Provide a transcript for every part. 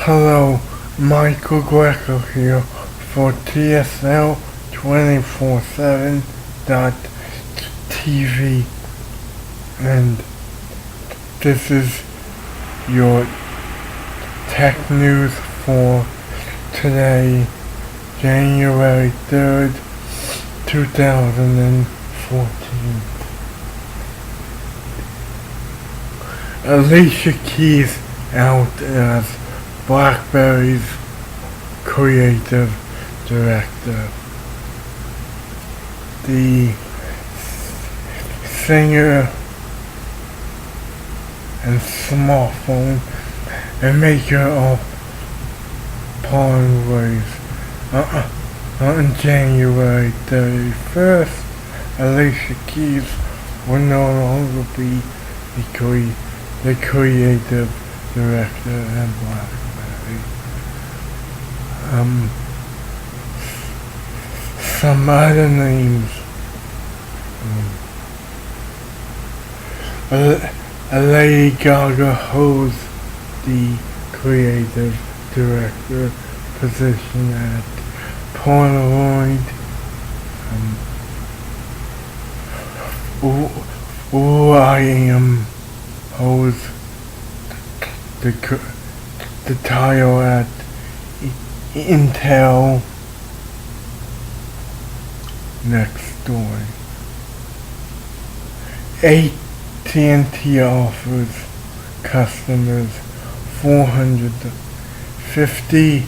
Hello, Michael Greco here for TSL 247.TV, and this is your tech news for today, January 3rd, 2014. Alicia Keys out as BlackBerry's creative director. The singer and smartphone and maker of Palmways on January 31st, Alicia Keys will no longer be the creative director at BlackBerry. Some other names. Lady Gaga holds the creative director position at Polaroid. will.i.am holds the title at Intel. Next story. AT&T offers customers $450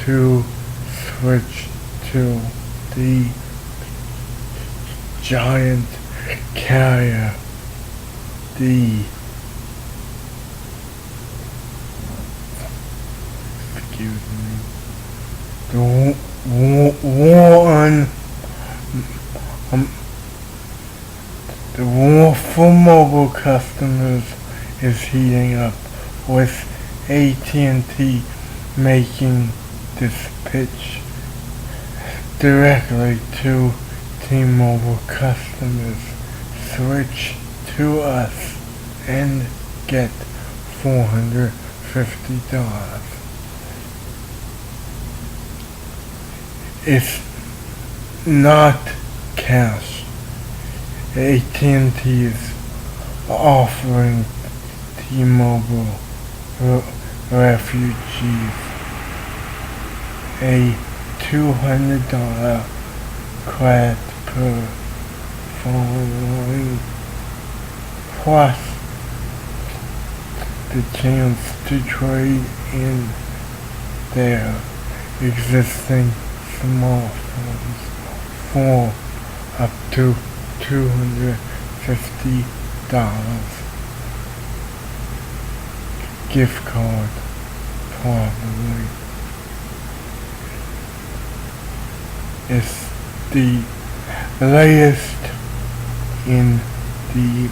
to switch to the giant carrier. The war for mobile customers is heating up, with AT&T making this pitch directly to T-Mobile customers. Switch to us and get $450. It's not cash. AT&T is offering T-Mobile refugees a $200 credit per phone line, plus the chance to trade in their existing smartphones for up to $250 gift card, probably. It's the latest in the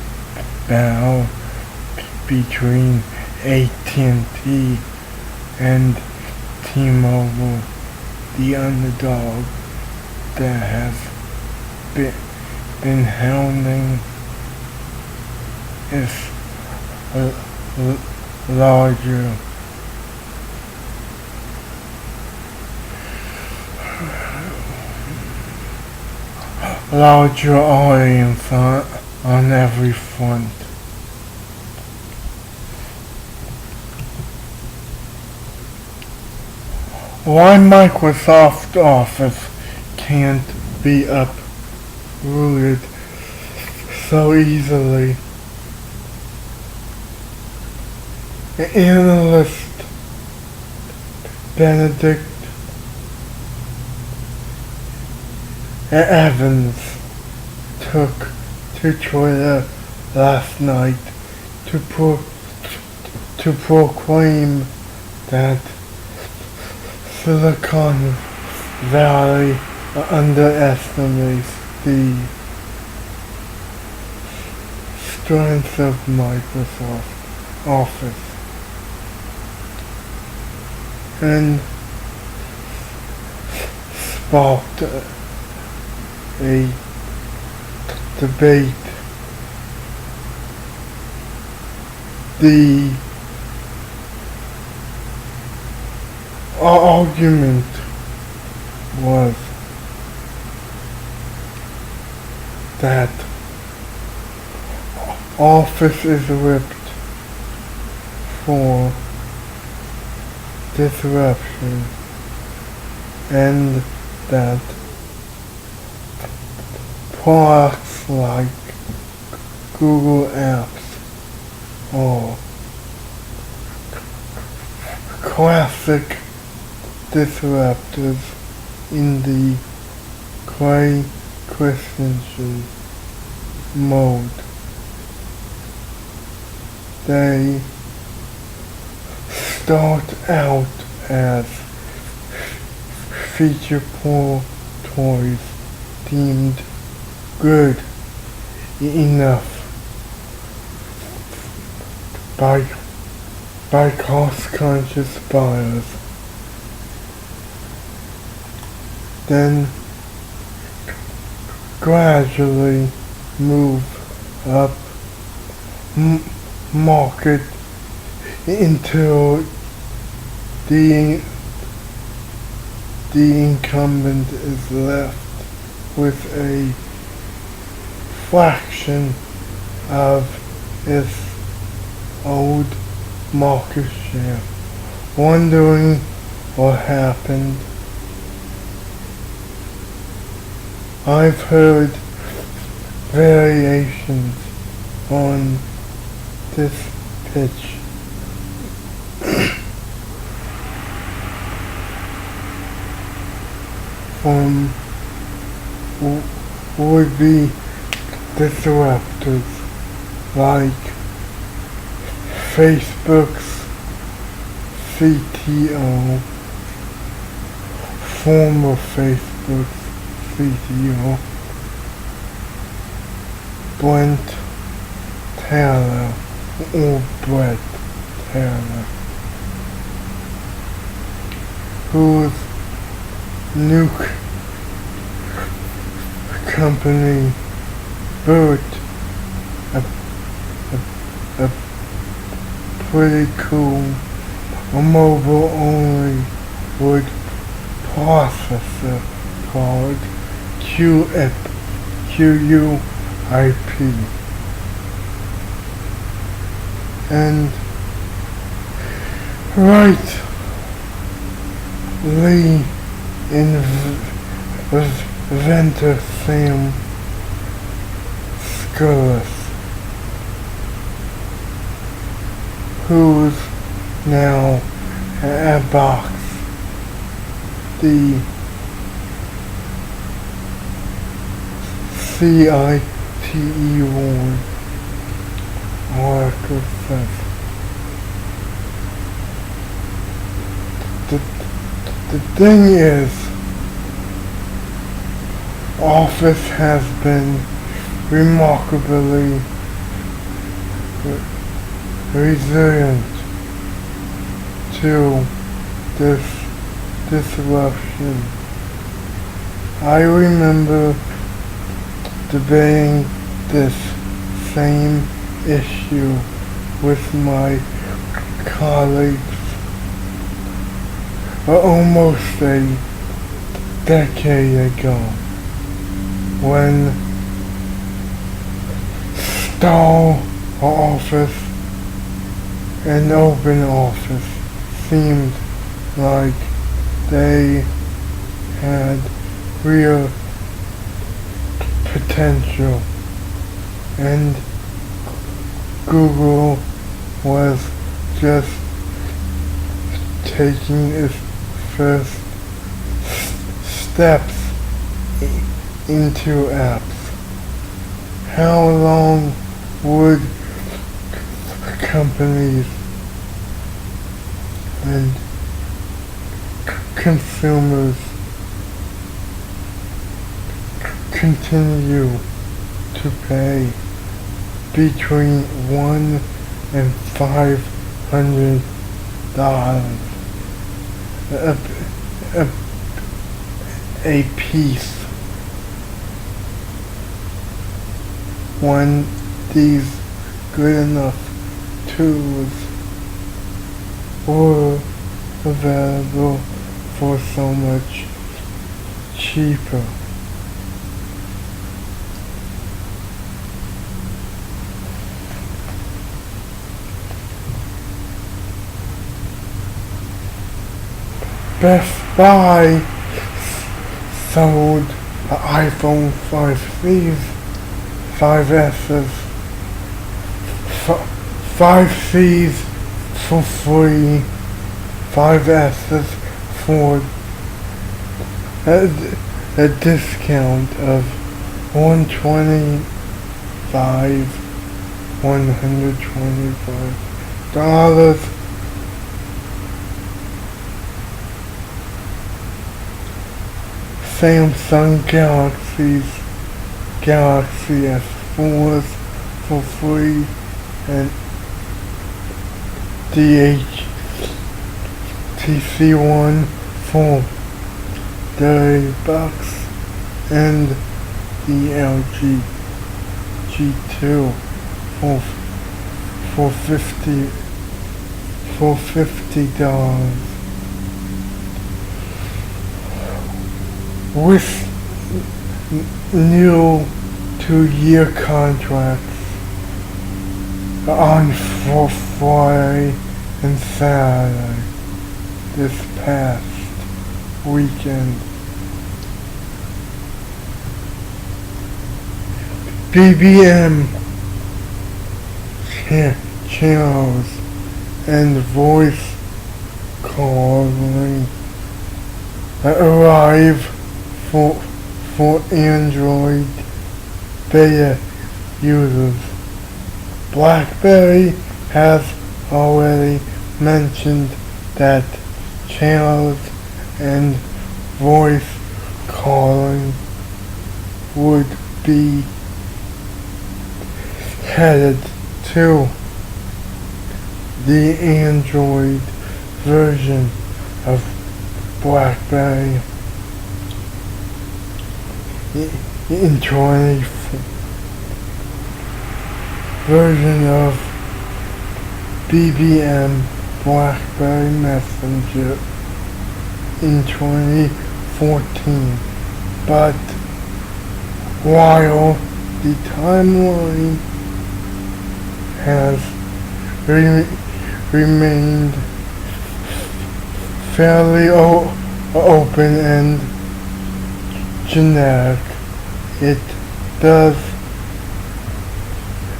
battle between AT&T and T-Mobile, the underdog that has been hounding its larger audience on every front. Why Microsoft Office can't be uprooted so easily. Analyst Benedict Evans took to Twitter last night to proclaim that Silicon Valley underestimates the strength of Microsoft Office and sparked a debate. The argument was that office is ripped for disruption, and that products like Google Apps are classic disruptors in the Clay Christensen mode. They start out as feature toys deemed good enough by cost-conscious buyers. Then gradually move up market until the incumbent is left with a fraction of its old market share. Wondering what happened? I've heard variations on this pitch. From would-be disruptors like Facebook's CTO, former Facebook's CTO, Brent Taylor, or Brett Taylor, whose nuke company built a pretty cool mobile-only word processor called QUIP, QUIP. And rightly inventor Sam Scullis, who's now at Box, the CITE1 article says. The thing is, Office has been remarkably resilient to this disruption. I remember debating this same issue with my colleagues almost a decade ago, when Stall Office and Open Office seemed like they had real potential, and Google was just taking its first steps into apps. How long would companies and consumers continue to pay between $1 and $500 a piece when these good enough tools were available for so much cheaper. Best Buy sold the iPhone 5Cs, 5Ss, 5Cs for free, 5Ss for a discount of $125. Samsung Galaxy S4s for free, and DHTC One for $30, and the LG G2 for $50. With new 2-year contracts on Friday and Saturday this past weekend. BBM channels and voice calling arrive for Android beta users. BlackBerry has already mentioned that channels and voice calling would be headed to the Android version of BlackBerry in 20 version of BBM BlackBerry Messenger in 2014. But while the timeline has remained fairly open and generic, it does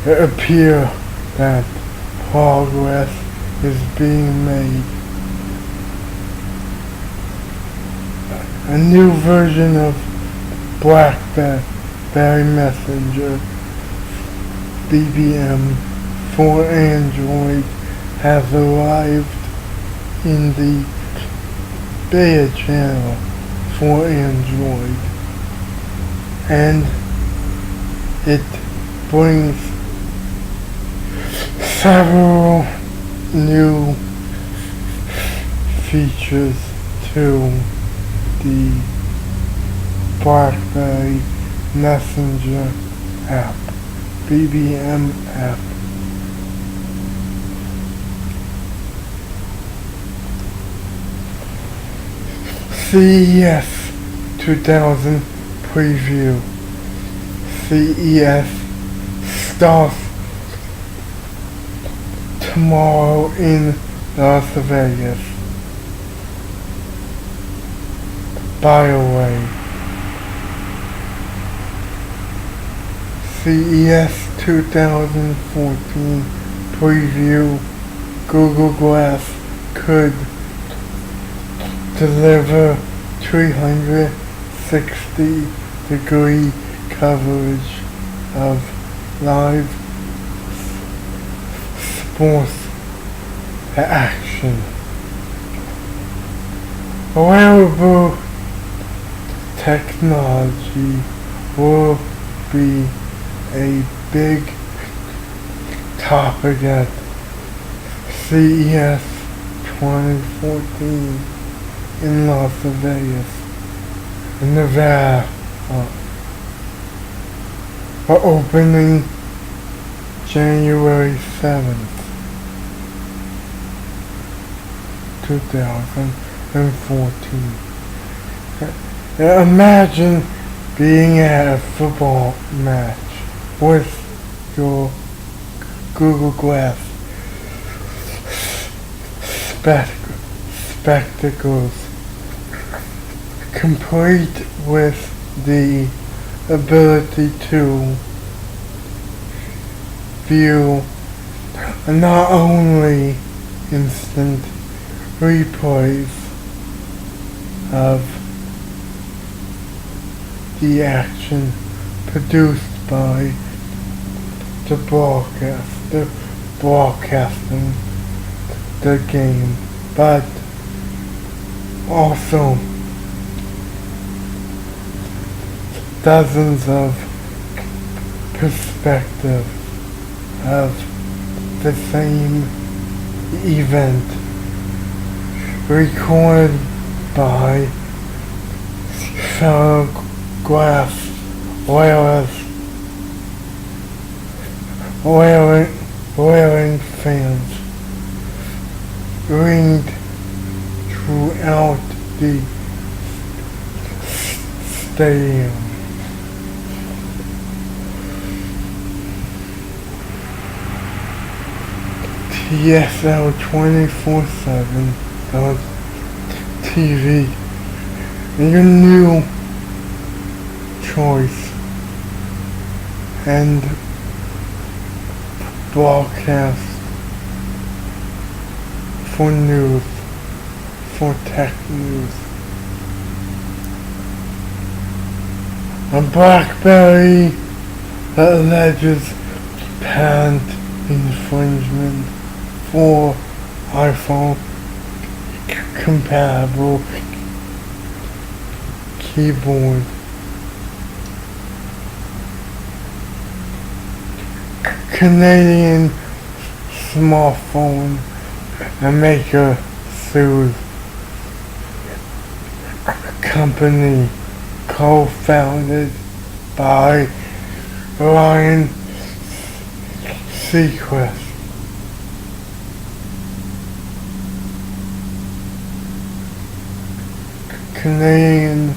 appear that progress is being made. A new version of BlackBerry Messenger BBM for Android has arrived in the beta channel for Android, and it brings several new features to the BlackBerry Messenger app, BBM app. CES 2000 preview. CES starts tomorrow in Las Vegas. By the way, CES 2014 preview, Google Glass could deliver 360-degree coverage of live sports action. Wearable technology will be a big topic at CES 2014 in Las Vegas, Nevada, opening January 7th, 2014. Imagine being at a football match with your Google Glass spectacles, complete with the ability to view not only instant replays of the action produced by the broadcasting the game, but also dozens of perspectives of the same event recorded by fellow glass whaling fans ringed throughout the stadium. TSL 24/7 TV, your new choice and broadcast for news, for tech news. A BlackBerry alleges patent infringement for iPhone compatible keyboard. Canadian smartphone maker sues company co-founded by Ryan Seacrest. Canadian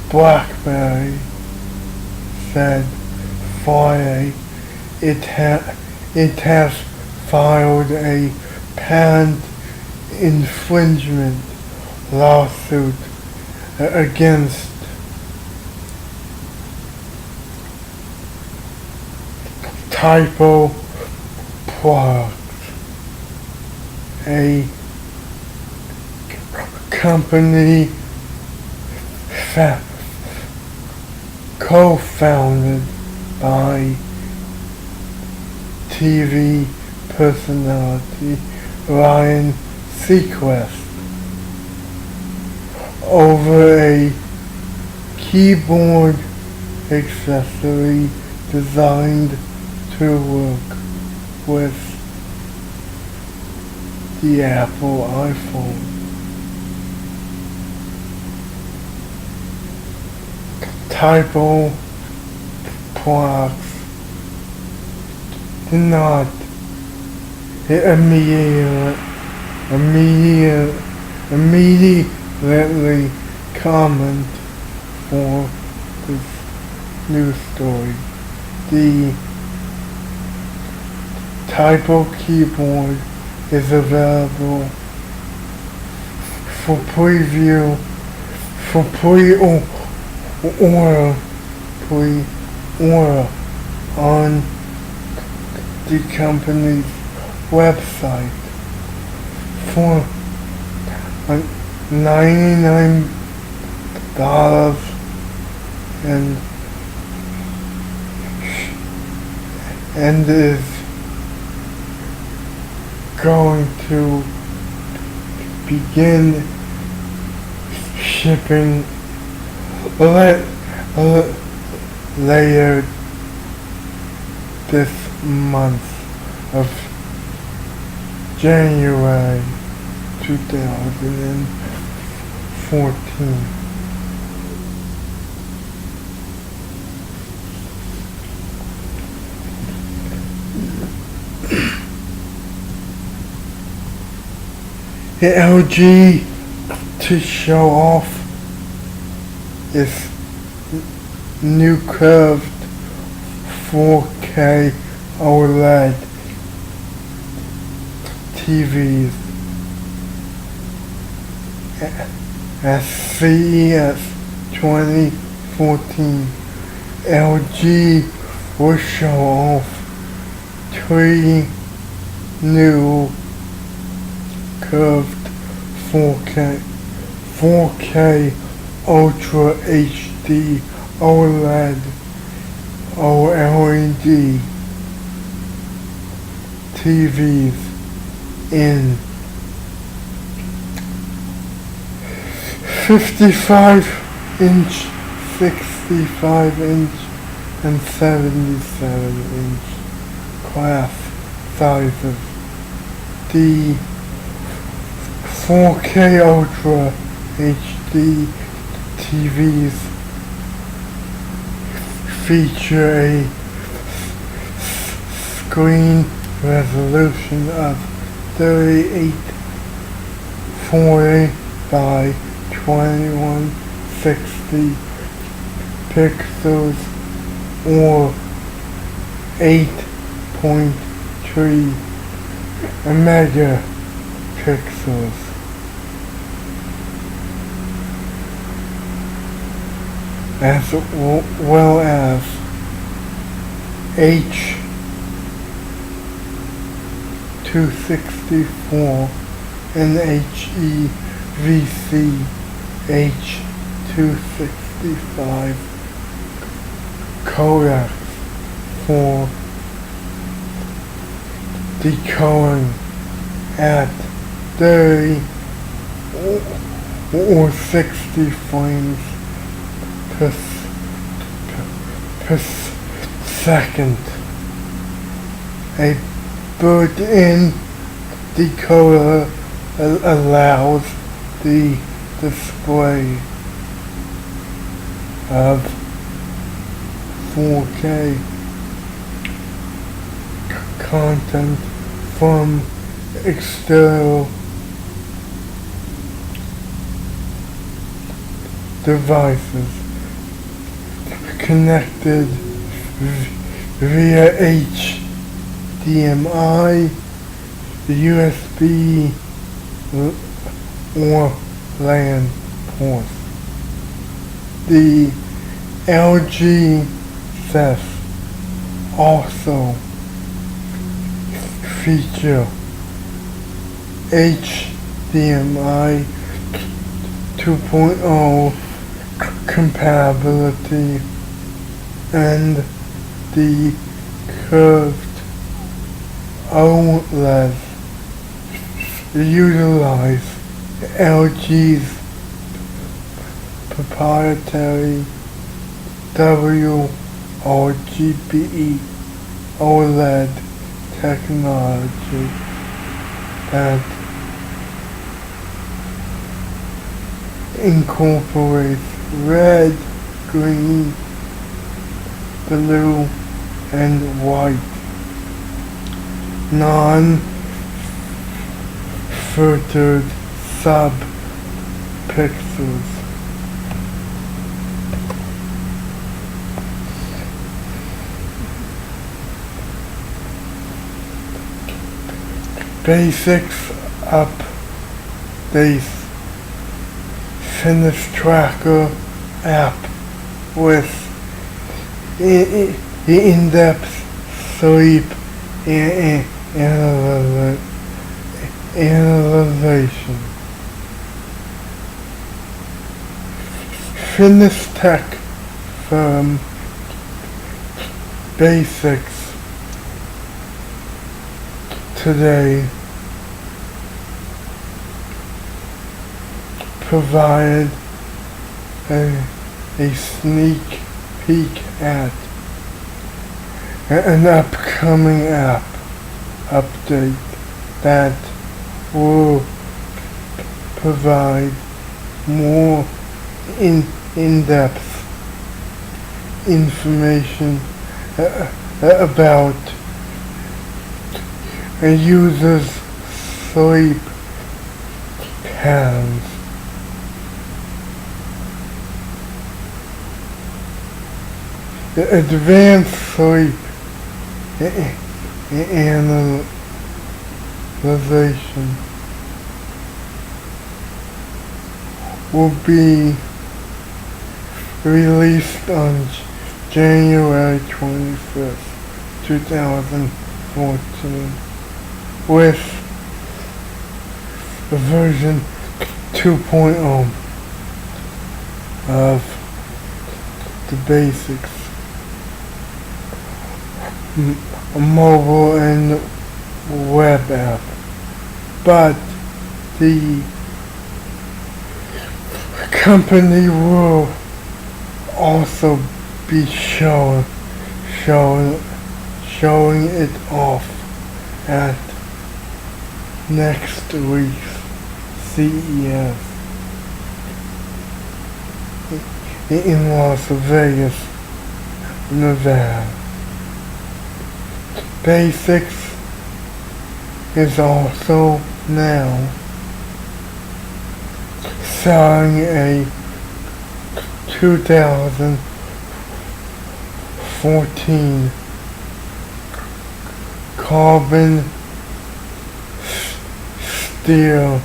BlackBerry said Friday it has filed a patent infringement lawsuit against Typo Products, a company co-founded by TV personality Ryan Seacrest over a keyboard accessory designed to work with the Apple iPhone. Typo Products did not immediately comment for this news story. The Typo keyboard is available for pre-order on the company's website for $99 and is going to begin shipping later this month of January 2014. LG to show off its new curved 4K OLED TVs at CES 2014. LG will show off 3 new curved 4K Ultra HD OLED OLED TVs in 55-inch, 65-inch, and 77-inch class sizes. The 4K Ultra HD TVs feature a screen resolution of 3840 by 2160 pixels or 8.3 megapixels. As well as H.264 and HEVC H.265 codecs for decoding at 30 or 60 frames per second. A built-in decoder allows the display of 4K content from external devices connected via HDMI, USB, or LAN ports. The LG sets also feature HDMI 2.0 compatibility and the curved OLED utilize LG's proprietary WRGB OLED technology that incorporates red, green, blue, and white non-filtered sub-pixels. Basics updates. Fitness tracker app with in-depth sleep analyzation. Fitness tech firm Basics today provided a sneak peek at an upcoming app update that will provide more in-depth information about a user's sleep has the advanced sleep analyzation will be released on January 25th, 2014 with version 2.0 of the basics, mobile and web app, but the company will also be showing it off at next week's CES in Las Vegas, Nevada. Basics is also now selling a 2014 carbon steel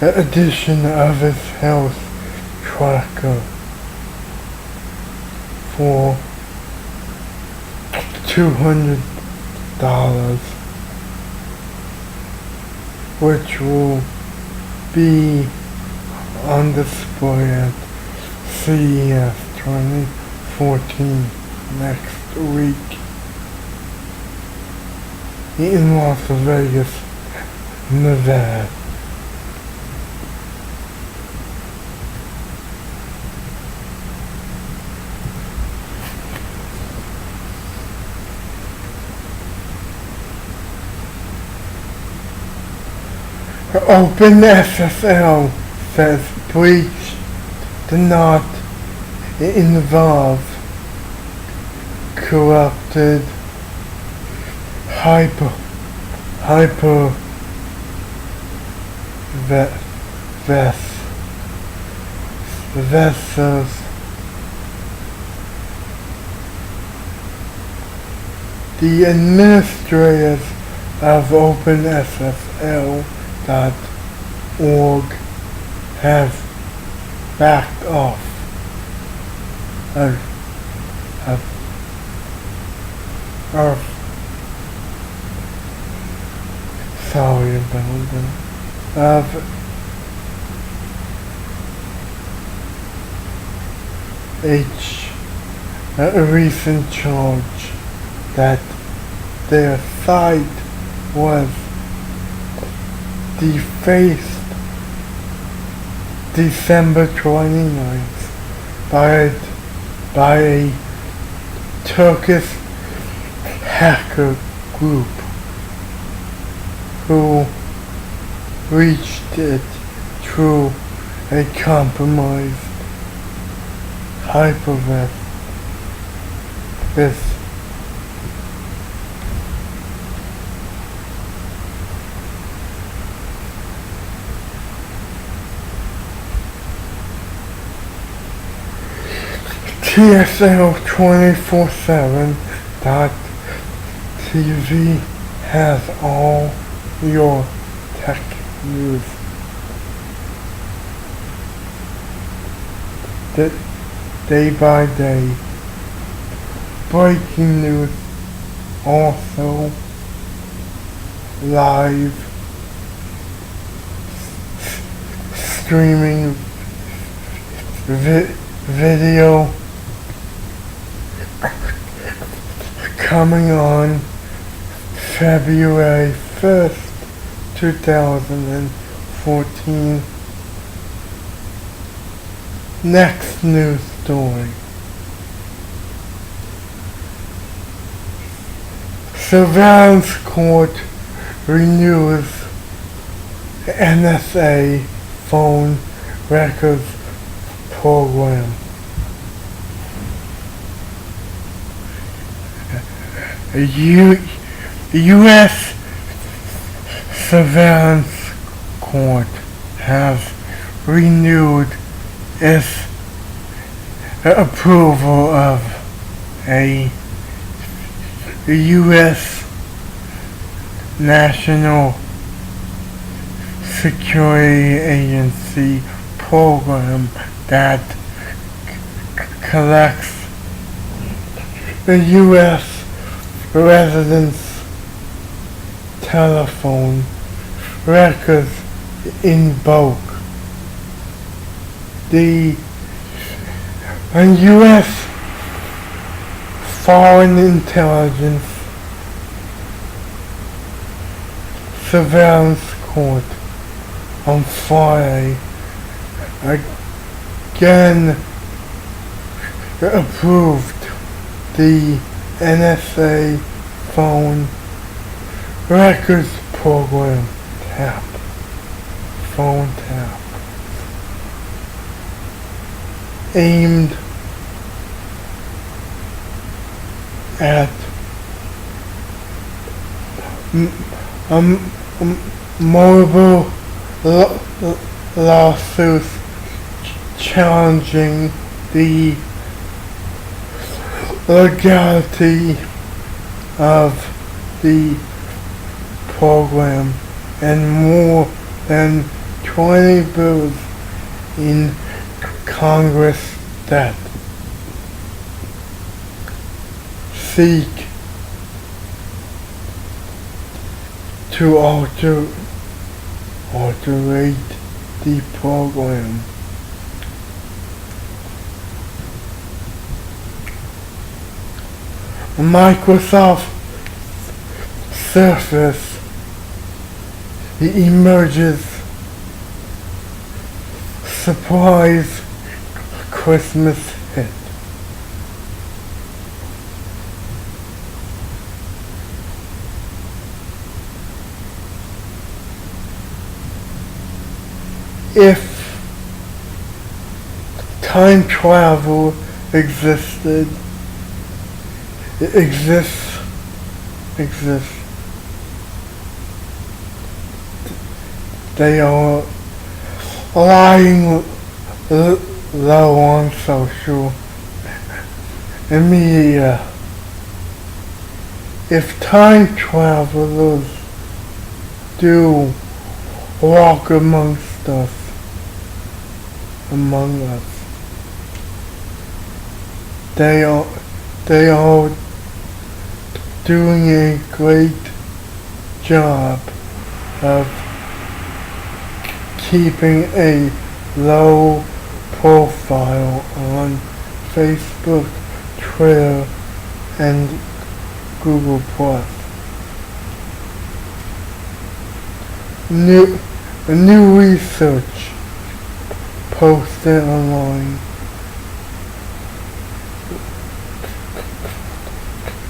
edition of its health tracker for $200, which will be on display at CES 2014 next week in Las Vegas, Nevada. OpenSSL says breach did not involve corrupted vessels. The administrators of OpenSSL.org have backed off. Sorry about that. Of a recent charge that their site was defaced December 29th by a Turkish hacker group who reached it through a compromised hypervisor. TSL247.tv has all your tech news. Day by day. Breaking news. Also live streaming video coming on February 1st, 2014. Next news story. Surveillance court renews NSA phone records program. U.S. surveillance court has renewed its approval of a U.S. National Security Agency program that collects the U.S. residents' telephone records in bulk. The U.S. Foreign Intelligence Surveillance Court on Friday again approved the NSA phone records program phone tap, aimed at mobile lawsuits challenging the legality of the program, and more than 20 bills in Congress that seek to alterate the program. Microsoft Surface emerges surprise Christmas hit. If time travel exists, they are lying low on social media. If time travelers do walk among us, they are doing a great job of keeping a low profile on Facebook, Twitter, and Google+. New research posted online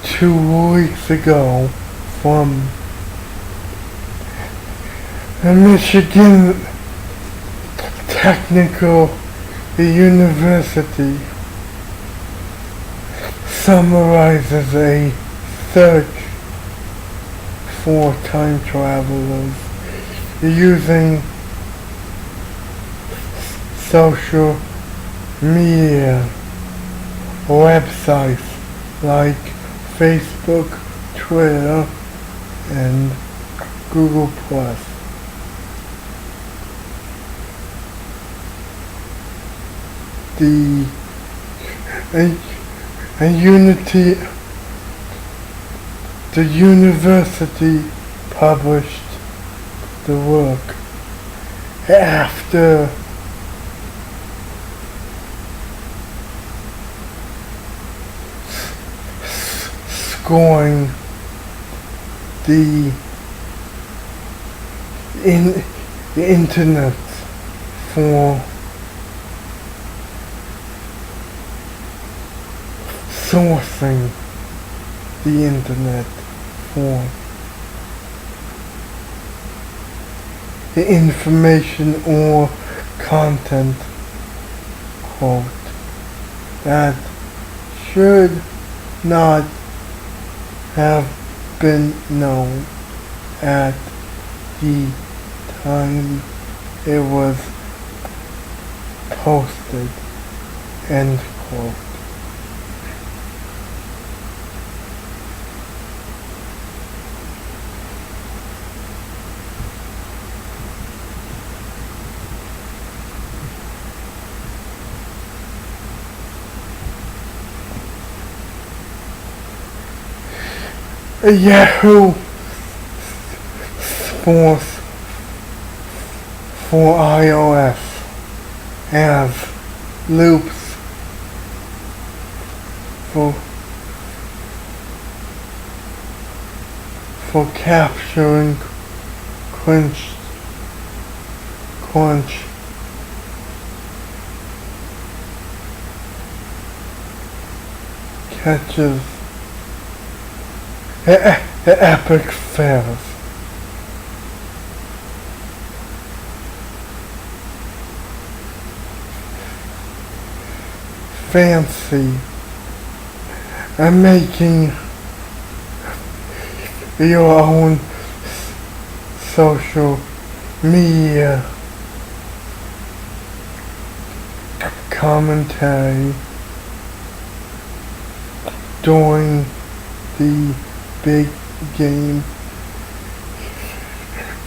2 weeks ago from the Michigan Technical University summarizes a search for time travelers using social media websites like Facebook, Twitter, and Google+. The university published the work after scoring the internet for sourcing the internet for the information or content, quote, that should not have been known at the time it was posted, end quote. Yahoo Sports for iOS has loops for capturing crunch catches epic fails. Fancy and making your own social media commentary during the big game.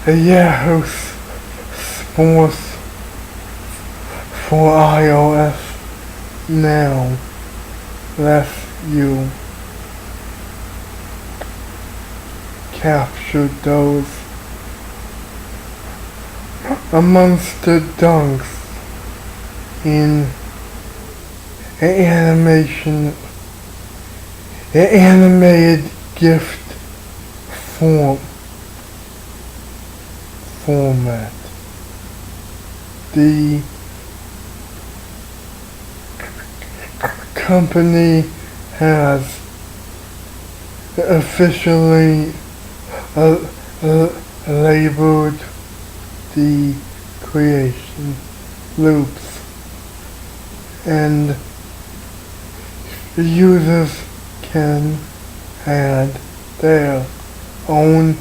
Yahoo Sports for iOS now lets you capture those amongst the dunks in animated gift format. The company has officially labeled the creation loops, and users can add their own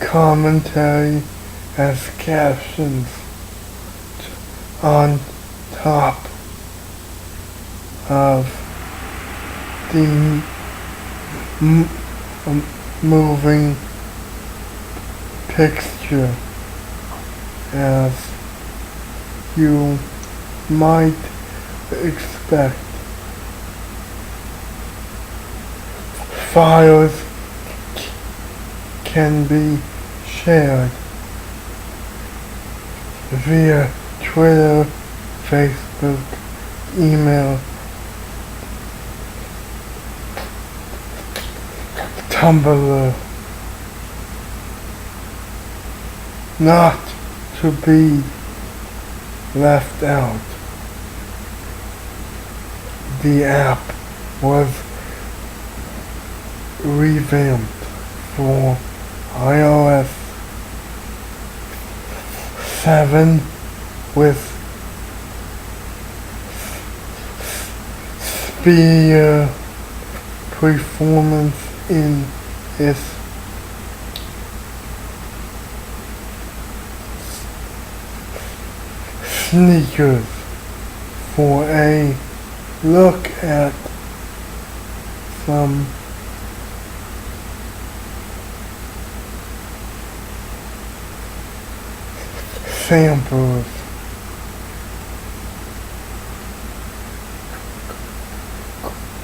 commentary as captions on top of the moving picture, as you might expect. Files can be shared via Twitter, Facebook, email, Tumblr, not to be left out. The app was revamped for iOS 7 with speedier performance in its sneakers. For a look at some samples,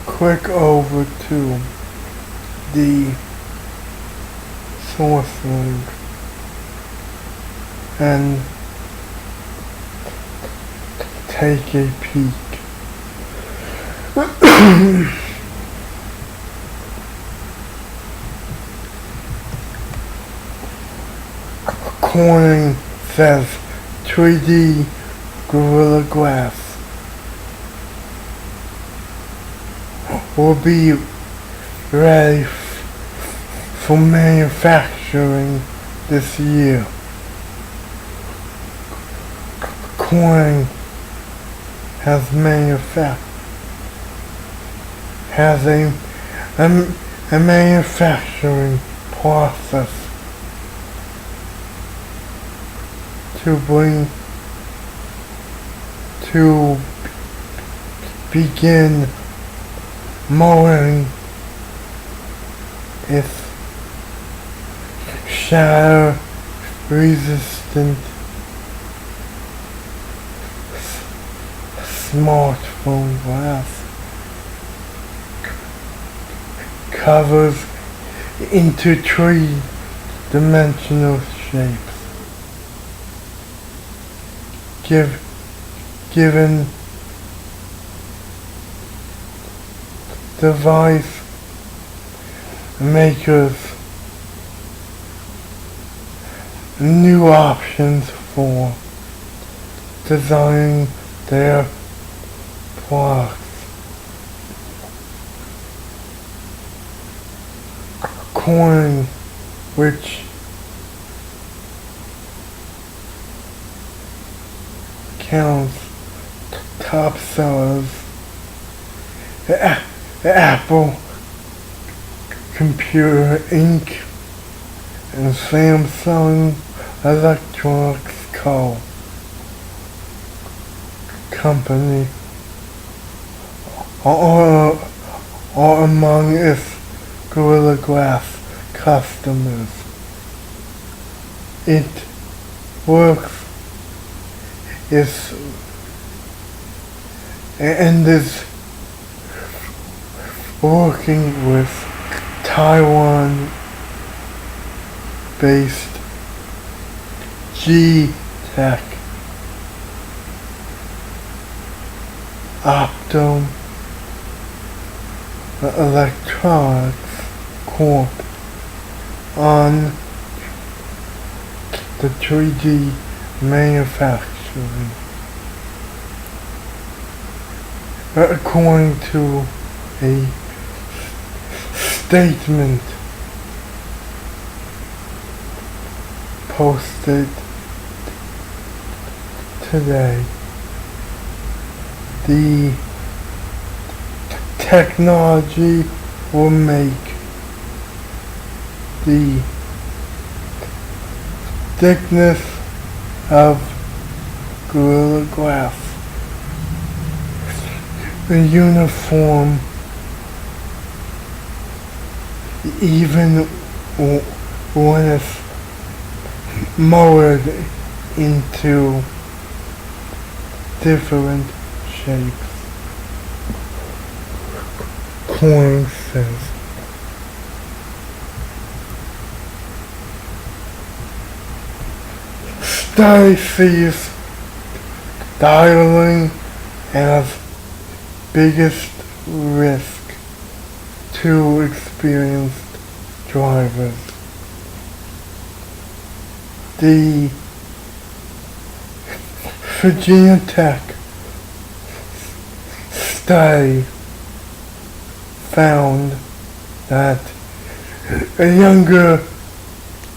click over to the source link and take a peek. Corning says 3D Gorilla Glass will be ready for manufacturing this year. Corning has a manufacturing process to begin molding its shatter resistant smartphone glass covers into three-dimensional shapes, given device makers new options for designing their products. Corning, which counts top sellers, Apple Computer Inc. and Samsung Electronics Company are among its Gorilla Glass customers. It works is working with Taiwan-based G-Tech Opto Electronics Corp on the 3D manufacturing. According to a statement posted today, the technology will make the thickness of Gorilla Glass uniform even when it's molded into different shapes. Corning says. Study sees dialing as biggest risk to experienced drivers. The Virginia Tech study found that younger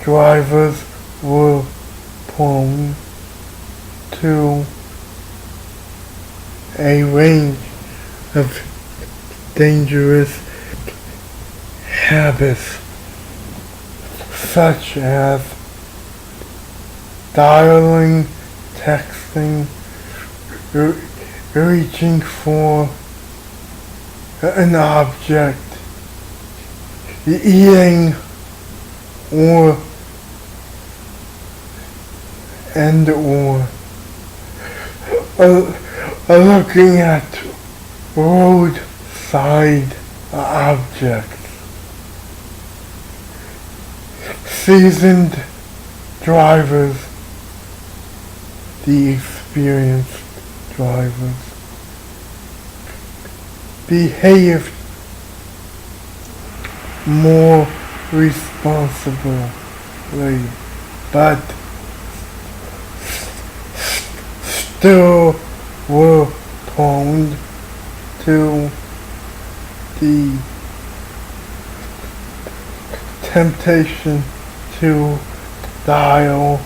drivers were prone to a range of dangerous habits such as dialing, texting, reaching for an object, eating, or looking at roadside objects. Seasoned drivers, the experienced drivers, behaved more responsibly, but still were prone to the temptation to dial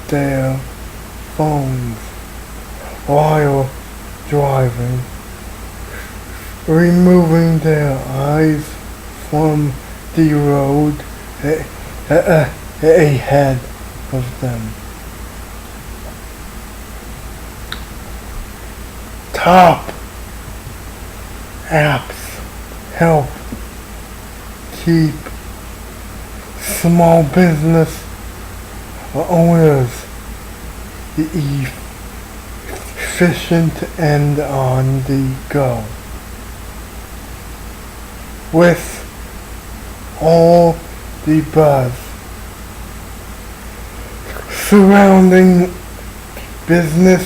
their phones while driving, removing their eyes from the road ahead of them. Top apps help keep small business owners efficient and on the go. With all the buzz surrounding business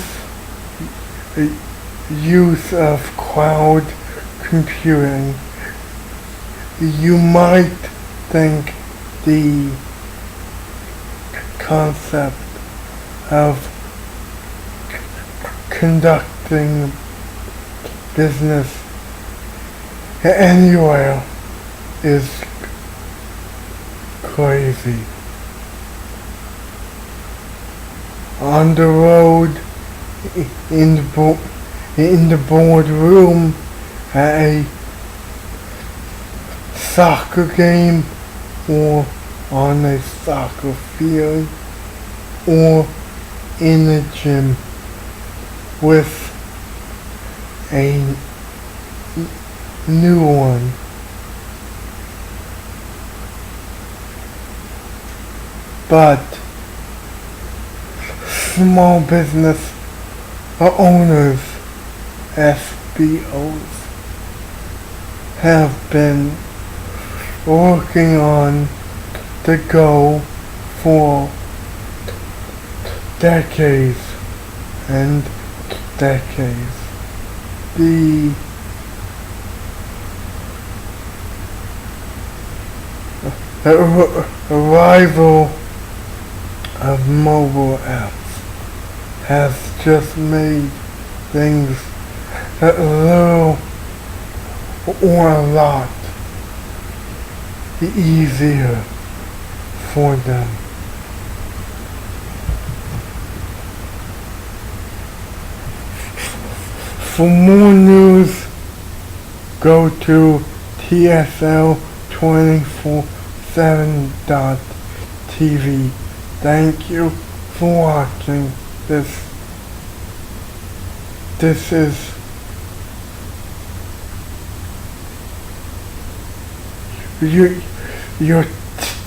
use of cloud computing, you might think the concept of conducting business anywhere is crazy. On the road, in the boardroom, at a soccer game, or on a soccer field, or in a gym with a new one. But small business owners, SBOs, have been working on the go for decades and decades. The arrival of mobile apps has just made things a little or a lot easier for them. For more news, go to tsl247.tv. Thank you for watching this. This is your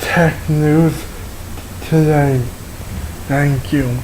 tech news today. Thank you.